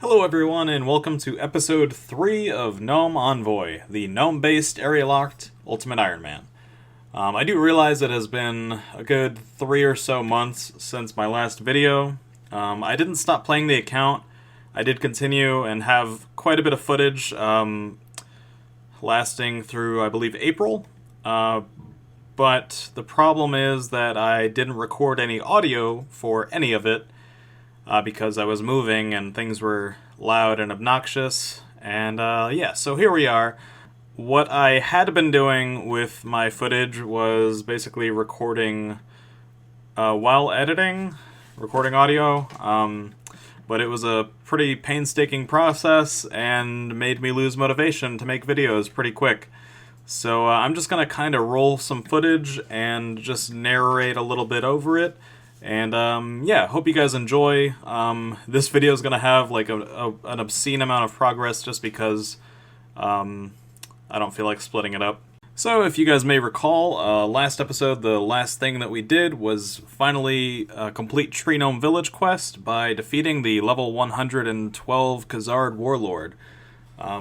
Hello everyone and welcome to episode 3 of GnomeEnvoy, the gnome-based area-locked Ultimate Iron Man. I do realize it has been a good 3 or so months since my last video. I didn't stop playing the account. I did continue and have quite a bit of footage lasting through, I believe, April. But the problem is that I didn't record any audio for any of it. Because I was moving and things were loud and obnoxious. And so here we are. What I had been doing with my footage was basically recording while editing, recording audio. But it was a pretty painstaking process and made me lose motivation to make videos pretty quick. So I'm just going to kind of roll some footage and just narrate a little bit over it. And, hope you guys enjoy. This video is going to have, like, an obscene amount of progress just because, I don't feel like splitting it up. So, if you guys may recall, last episode, the last thing that we did was finally complete Tree Gnome Village quest by defeating the level 112 Khazar warlord,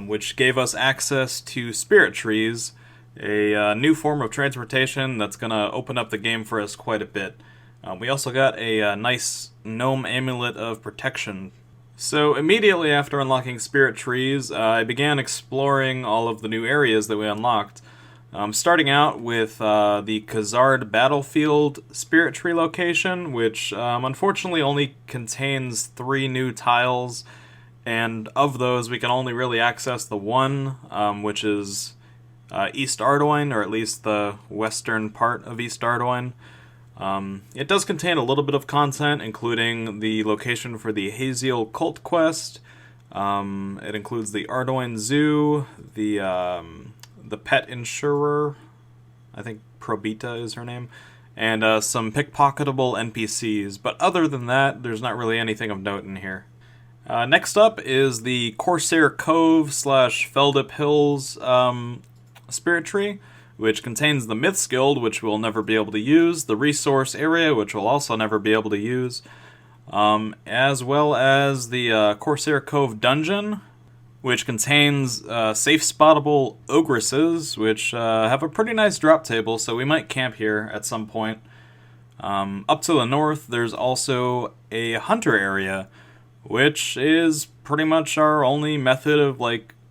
which gave us access to spirit trees, a new form of transportation that's going to open up the game for us quite a bit. We also got a nice gnome amulet of protection. So immediately after unlocking spirit trees, I began exploring all of the new areas that we unlocked. Starting out with the Khazar battlefield spirit tree location, which unfortunately only contains 3 new tiles, and of those we can only really access the one, which is East Ardoyne, or at least the western part of East Ardoyne. It does contain a little bit of content, including the location for the Haziel cult quest. It includes the Ardoyne Zoo, the pet insurer, I think Probita is her name, and some pickpocketable NPCs. But other than that, there's not really anything of note in here. Next up is the Corsair Cove / Feldip Hills spirit tree, which contains the Myths Guild, which we'll never be able to use, the Resource Area, which we'll also never be able to use, as well as the Corsair Cove Dungeon, which contains safe-spottable ogresses, which have a pretty nice drop table, so we might camp here at some point. Up to the north, there's also a hunter area, which is pretty much our only method of,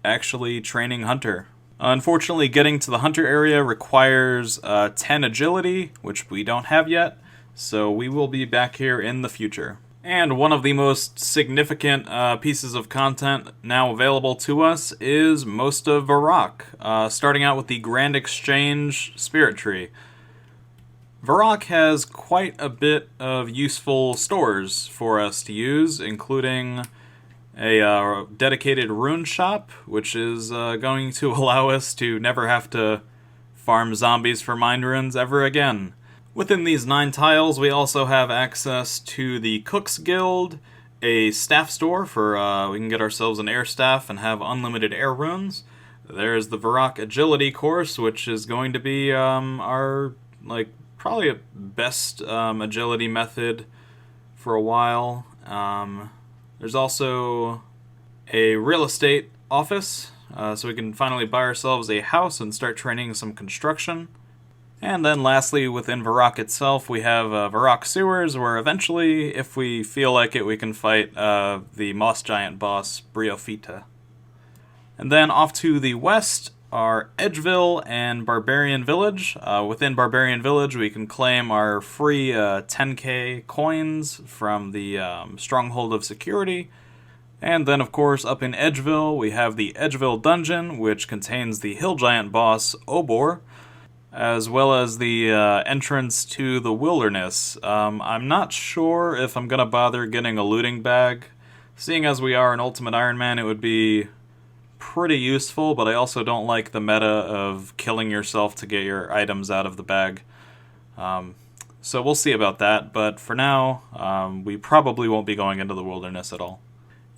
actually training hunter. Unfortunately, getting to the hunter area requires 10 agility, which we don't have yet, so we will be back here in the future. And one of the most significant pieces of content now available to us is most of Varrock, starting out with the Grand Exchange Spirit Tree. Varrock has quite a bit of useful stores for us to use, including a dedicated rune shop, which is going to allow us to never have to farm zombies for mind runes ever again. Within these 9 tiles, we also have access to the Cook's Guild, a staff store for we can get ourselves an air staff and have unlimited air runes. There's the Varrock Agility course, which is going to be our probably best agility method for a while. There's also a real estate office, so we can finally buy ourselves a house and start training some construction. And then lastly, within Varrock itself, we have Varrock Sewers, where eventually, if we feel like it, we can fight the Moss Giant boss, Briofita. And then off to the west are Edgeville and Barbarian Village. Within Barbarian Village, we can claim our free 10k coins from the Stronghold of Security. And then, of course, up in Edgeville, we have the Edgeville Dungeon, which contains the Hill Giant boss, Obor, as well as the entrance to the Wilderness. I'm not sure if I'm going to bother getting a looting bag. Seeing as we are an Ultimate Iron Man, it would be pretty useful, but I also don't like the meta of killing yourself to get your items out of the bag. So we'll see about that, but for now, we probably won't be going into the Wilderness at all.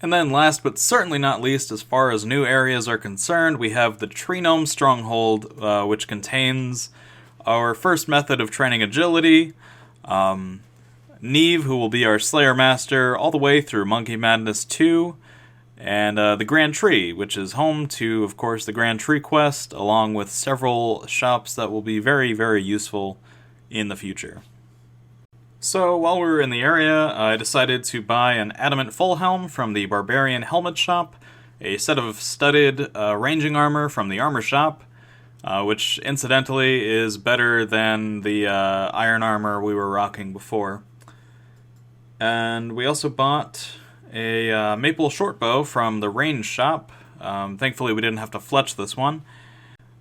And then last but certainly not least, as far as new areas are concerned, we have the Tree Gnome Stronghold, which contains our first method of training agility, Neve, who will be our Slayer Master all the way through Monkey Madness 2, and the Grand Tree, which is home to, of course, the Grand Tree quest, along with several shops that will be very, very useful in the future. So while we were in the area, I decided to buy an adamant full helm from the Barbarian Helmet shop, a set of studded ranging armor from the armor shop, which incidentally is better than the iron armor we were rocking before. And we also bought a maple shortbow from the range shop. Thankfully we didn't have to fletch this one.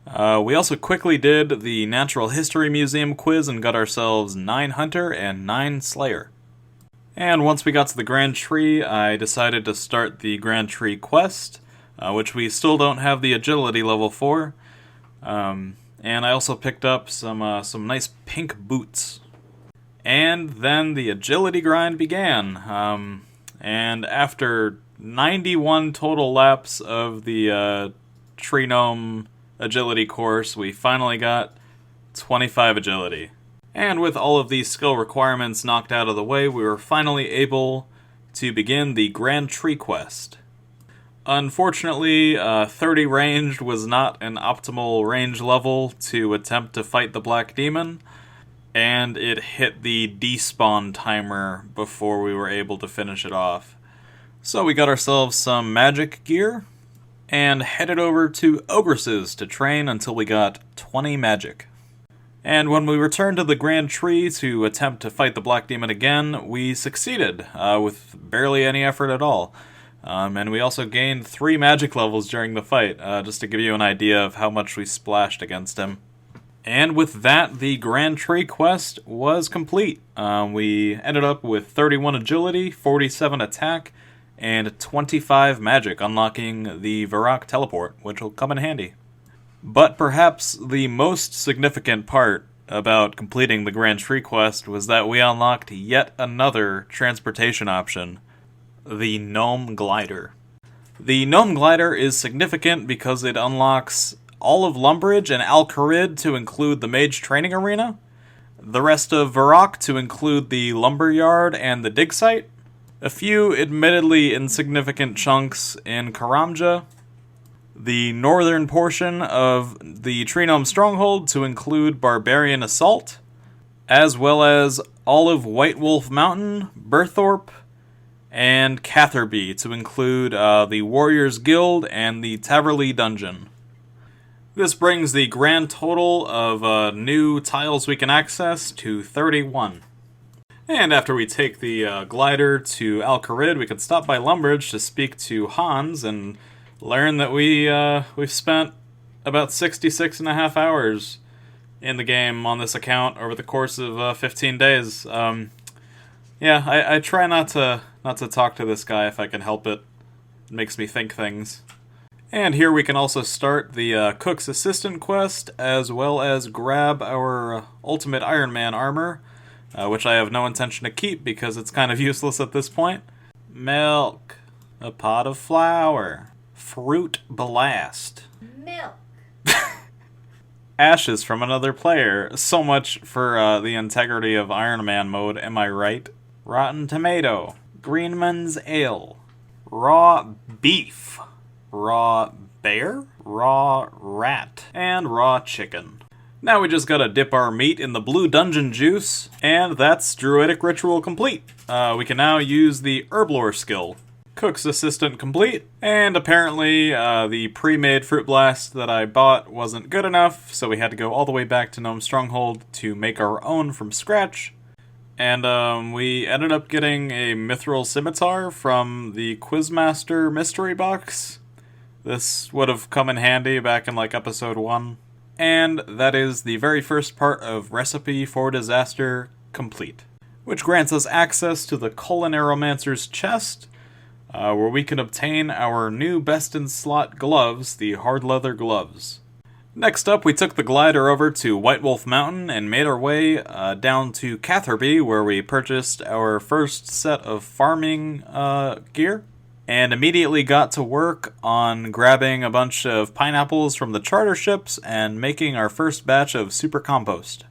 We also quickly did the Natural History Museum quiz and got ourselves 9 Hunter and 9 Slayer. And once we got to the Grand Tree, I decided to start the Grand Tree quest, which we still don't have the agility level for. And I also picked up some nice pink boots. And then the agility grind began. And after 91 total laps of the Tree Gnome agility course, we finally got 25 agility. And with all of these skill requirements knocked out of the way, we were finally able to begin the Grand Tree quest. Unfortunately, 30 ranged was not an optimal range level to attempt to fight the Black Demon, and it hit the despawn timer before we were able to finish it off. So we got ourselves some magic gear, and headed over to Ogresses to train until we got 20 magic. And when we returned to the Grand Tree to attempt to fight the Black Demon again, we succeeded, with barely any effort at all. And we also gained 3 magic levels during the fight, just to give you an idea of how much we splashed against him. And with that, the Grand Tree quest was complete. We ended up with 31 agility, 47 attack, and 25 magic, unlocking the Varrock teleport, which will come in handy. But perhaps the most significant part about completing the Grand Tree quest was that we unlocked yet another transportation option, the Gnome Glider. The Gnome Glider is significant because it unlocks all of Lumbridge and Al-Kharid to include the Mage Training Arena, the rest of Varrock to include the Lumberyard and the Dig Site, a few admittedly insignificant chunks in Karamja, the northern portion of the Tree Gnome Stronghold to include Barbarian Assault, as well as all of White Wolf Mountain, Burthorpe, and Catherby to include the Warriors Guild and the Taverley Dungeon. This brings the grand total of new tiles we can access to 31. And after we take the glider to Al-Kharid, we can stop by Lumbridge to speak to Hans and learn that we've spent about 66 and a half hours in the game on this account over the course of 15 days. I try not to talk to this guy if I can help it. It makes me think things. And here we can also start the Cook's Assistant quest, as well as grab our Ultimate Iron Man armor, which I have no intention to keep because it's kind of useless at this point. Milk. A pot of flour. Fruit blast. Milk. Ashes from another player. So much for the integrity of Iron Man mode, am I right? Rotten tomato. Greenman's ale. Raw beef. Raw bear. Raw rat. And raw chicken. Now we just gotta dip our meat in the blue dungeon juice, and that's Druidic Ritual complete. We can now use the Herblore skill. Cook's Assistant complete, and apparently the pre-made Fruit Blast that I bought wasn't good enough, so we had to go all the way back to Gnome Stronghold to make our own from scratch. And we ended up getting a Mithril Scimitar from the Quizmaster Mystery Box. This would have come in handy back in like episode 1. And that is the very first part of Recipe for Disaster complete, which grants us access to the Culinary chest, where we can obtain our new best-in-slot gloves, the hard leather gloves. Next up, we took the glider over to White Wolf Mountain and made our way down to Catherby, where we purchased our first set of farming gear, and immediately got to work on grabbing a bunch of pineapples from the charter ships and making our first batch of super compost.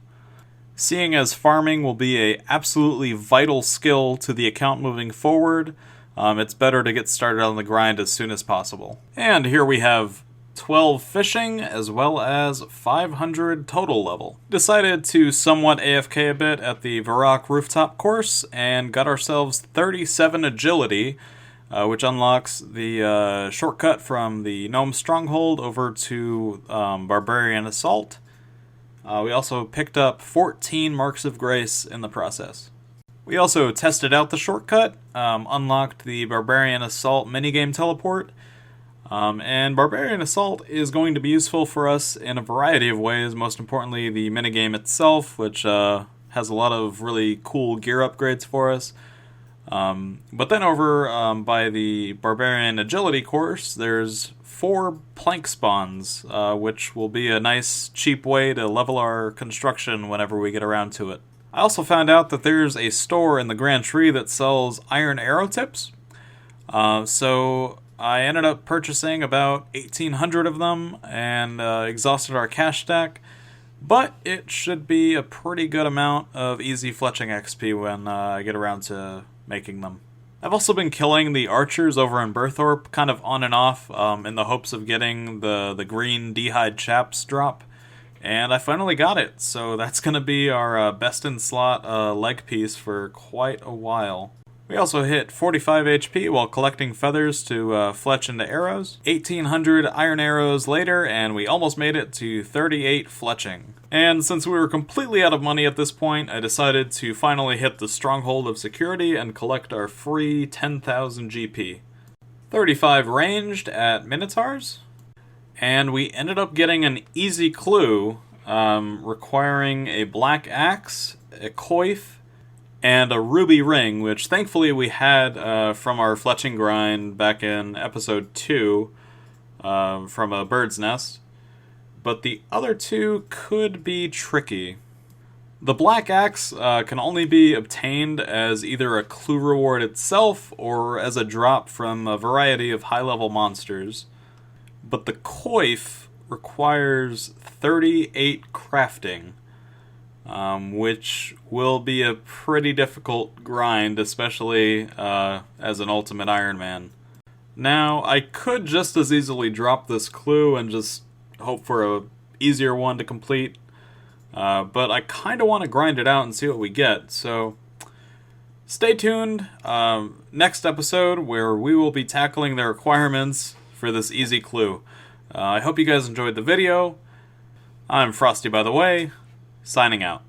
Seeing as farming will be a absolutely vital skill to the account moving forward, it's better to get started on the grind as soon as possible. And here we have 12 fishing, as well as 500 total level. Decided to somewhat AFK a bit at the Varrock rooftop course, and got ourselves 37 agility, which unlocks the shortcut from the Gnome Stronghold over to Barbarian Assault. We also picked up 14 Marks of Grace in the process. We also tested out the shortcut, unlocked the Barbarian Assault minigame teleport, and Barbarian Assault is going to be useful for us in a variety of ways, most importantly the minigame itself, which has a lot of really cool gear upgrades for us. But then over by the Barbarian Agility course, there's 4 plank spawns, which will be a nice, cheap way to level our construction whenever we get around to it. I also found out that there's a store in the Grand Tree that sells iron arrow tips, so I ended up purchasing about 1,800 of them and exhausted our cash stack, but it should be a pretty good amount of easy fletching XP when I get around to making them. I've also been killing the archers over in Burthorpe, kind of on and off, in the hopes of getting the green D'hide chaps drop, and I finally got it, so that's going to be our best-in-slot leg piece for quite a while. We also hit 45 HP while collecting feathers to fletch into arrows. 1,800 iron arrows later, and we almost made it to 38 fletching. And since we were completely out of money at this point, I decided to finally hit the Stronghold of Security and collect our free 10,000 GP. 35 ranged at Minotaurs, and we ended up getting an easy clue requiring a black axe, a coif, and a ruby ring, which thankfully we had from our fletching grind back in episode 2 from a bird's nest. But the other 2 could be tricky. The black axe can only be obtained as either a clue reward itself or as a drop from a variety of high-level monsters. But the coif requires 38 crafting, which will be a pretty difficult grind, especially as an Ultimate Iron Man. Now, I could just as easily drop this clue and just hope for a easier one to complete, but I kind of want to grind it out and see what we get, so stay tuned. Next episode, where we will be tackling the requirements for this easy clue. I hope you guys enjoyed the video. I'm Frosty, by the way, signing out.